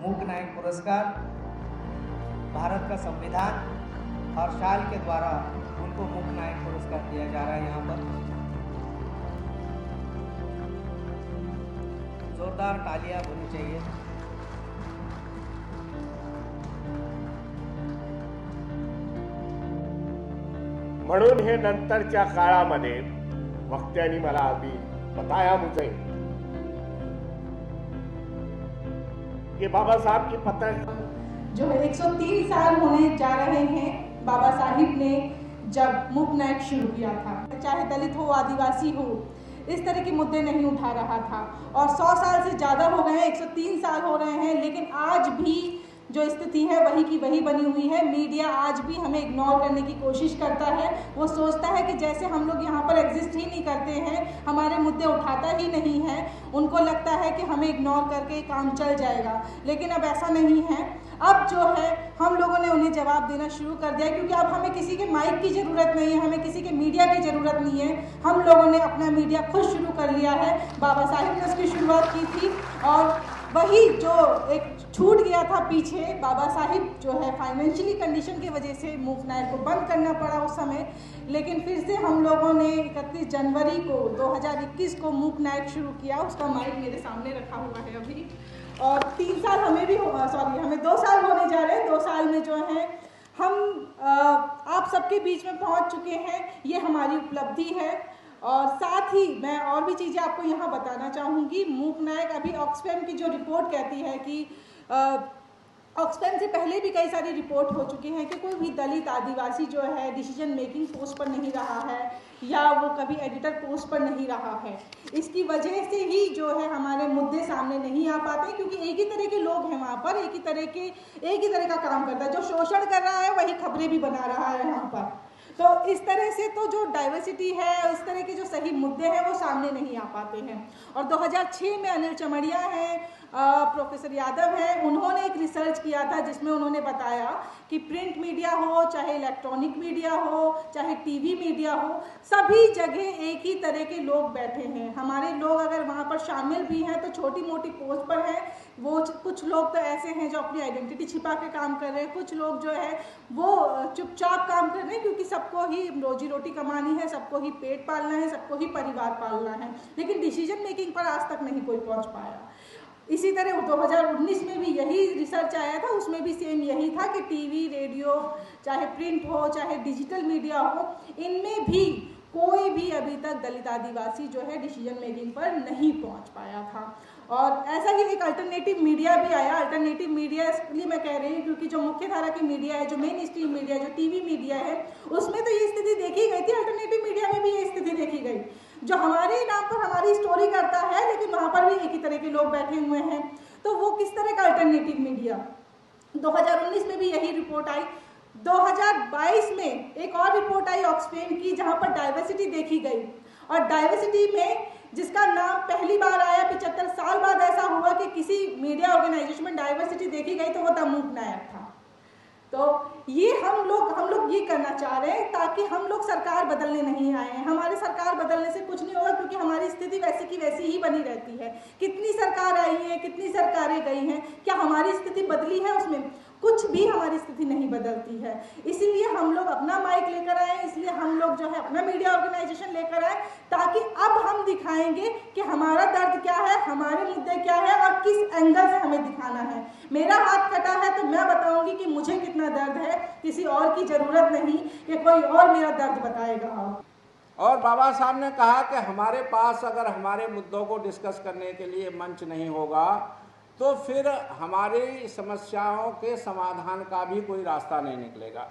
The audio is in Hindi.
मूक नायक पुरस्कार, भारत का संविधान और शाल के द्वारा उनको मूक नायक पुरस्कार दिया जा रहा है। यहाँ पर जोरदार तालियां होनी चाहिए। म्हणून हे नंतरच्या काळामध्ये वक्त्यांनी मला अभी बताया मुझे कि बाबा साहब की पतन जो है 103 साल होने जा रहे हैं बाबा साहिब ने जब मूक नायक शुरू किया था। चाहे दलित हो, आदिवासी हो, इस तरह के मुद्दे नहीं उठा रहा था और 100 साल से ज़्यादा हो गए हैं, 103 साल हो रहे हैं, लेकिन आज भी जो स्थिति है वही की वही बनी हुई है। मीडिया आज भी हमें इग्नोर करने की कोशिश करता है। वो सोचता है कि जैसे हम लोग यहाँ पर एग्जिस्ट ही नहीं करते हैं, हमारे मुद्दे उठाता ही नहीं है, उनको लगता है कि हमें इग्नोर करके काम चल जाएगा, लेकिन अब ऐसा नहीं है। अब जो है हम लोगों ने उन्हें जवाब देना शुरू कर दिया, क्योंकि अब हमें किसी के माइक की ज़रूरत नहीं है, हमें किसी के मीडिया की ज़रूरत नहीं है। हम लोगों ने अपना मीडिया खुद शुरू कर लिया है। बाबा साहिब ने उसकी शुरुआत की थी और वही जो एक छूट गया था पीछे, बाबा साहिब जो है फाइनेंशियली कंडीशन की वजह से मूक नायक को बंद करना पड़ा उस समय, लेकिन फिर से हम लोगों ने 31 जनवरी को 2021 को मूक नायक शुरू किया। उसका माइक मेरे सामने रखा हुआ है अभी। और 3 साल हमें 2 साल होने जा रहे हैं। 2 साल में जो है हम आप सबके बीच में पहुंच चुके हैं, ये हमारी उपलब्धि है। और साथ ही मैं और भी चीज़ें आपको यहाँ बताना चाहूँगी। मूक नायक अभी ऑक्सफैम की जो रिपोर्ट कहती है कि ऑक्सफैम से पहले भी कई सारी रिपोर्ट हो चुकी हैं कि कोई भी दलित आदिवासी जो है डिसीजन मेकिंग पोस्ट पर नहीं रहा है या वो कभी एडिटर पोस्ट पर नहीं रहा है। इसकी वजह से ही जो है हमारे मुद्दे सामने नहीं आ पाते, क्योंकि एक ही तरह के लोग हैं वहाँ पर, एक ही तरह का काम करता है। जो शोषण कर रहा है वही खबरें भी बना रहा है यहाँ पर। तो इस तरह से तो जो डाइवर्सिटी है, इस तरह के जो सही मुद्दे हैं वो सामने नहीं आ पाते हैं। और 2006 में अनिल चमड़िया हैं, प्रोफेसर यादव हैं, उन्होंने एक रिसर्च किया था जिसमें उन्होंने बताया कि प्रिंट मीडिया हो, चाहे इलेक्ट्रॉनिक मीडिया हो, चाहे टीवी मीडिया हो, सभी जगह एक ही तरह के लोग बैठे हैं। हमारे लोग अगर वहाँ पर शामिल भी हैं तो छोटी मोटी पोस्ट पर हैं। वो कुछ लोग तो ऐसे हैं जो अपनी आइडेंटिटी छिपा के काम कर रहे हैं, कुछ लोग जो है वो चुपचाप काम कर रहे हैं, क्योंकि सबको ही रोजी रोटी कमानी है, सबको ही पेट पालना है, सबको ही परिवार पालना है, लेकिन डिसीजन मेकिंग पर आज तक नहीं कोई पहुँच पाया। इसी तरह 2019 में भी यही रिसर्च आया था, उसमें भी सेम यही था कि टीवी, रेडियो, चाहे प्रिंट हो, चाहे डिजिटल मीडिया हो, इनमें भी कोई भी अभी तक दलित आदिवासी जो है डिसीजन मेकिंग पर नहीं पहुंच पाया था। और ऐसा ही एक अल्टरनेटिव मीडिया भी आया। अल्टरनेटिव मीडिया इसलिए मैं कह रही हूँ क्योंकि जो मुख्य धारा की मीडिया है, जो मेन स्ट्रीम मीडिया है, जो टीवी मीडिया है, उसमें तो ये स्थिति देखी गई थी। अल्टरनेटिव मीडिया में भी ये स्थिति देखी गई, जो हमारे नाम पर हमारी स्टोरी करता है, लेकिन वहाँ पर भी एक ही तरह के लोग बैठे हुए हैं। तो वो किस तरह का अल्टरनेटिव मीडिया? 2019 में भी यही रिपोर्ट आई। 2022 में एक और रिपोर्ट आई ऑक्सफैम की, जहाँ पर डाइवर्सिटी देखी गई। और डाइवर्सिटी में जिसका नाम पहली बार आया 75 साल बाद ऐसा हुआ कि किसी मीडिया ऑर्गेनाइजेशन में डाइवर्सिटी देखी गई, तो वो था मूक नायक था। तो ये हम लोग ये करना चाह रहे हैं ताकि हम लोग सरकार बदलने नहीं आए हैं। हमारे सरकार बदलने से कुछ नहीं होगा, क्योंकि हमारी स्थिति वैसी की वैसी ही बनी रहती है। कितनी सरकार आई है, कितनी सरकारें गई हैं, क्या हमारी स्थिति बदली है? उसमें कुछ भी हमारी स्थिति नहीं बदलती है। इसीलिए हम लोग अपना माइक लेकर आए, इसलिए हम लोग जो है अपना मीडिया ऑर्गेनाइजेशन लेकर आए, ताकि अब हम दिखाएंगे कि हमारा दर्द क्या है, हमारे मुद्दे क्या है और किस एंगल से हमें दिखाना है। मेरा हाथ कटा है तो मैं बताऊंगी कि मुझे कितना दर्द है, किसी और की जरूरत नहीं कि कोई और मेरा दर्द बताएगा। और बाबा साहब ने कहा कि हमारे पास अगर हमारे मुद्दों को डिस्कस करने के लिए मंच नहीं होगा तो फिर हमारी समस्याओं के समाधान का भी कोई रास्ता नहीं निकलेगा।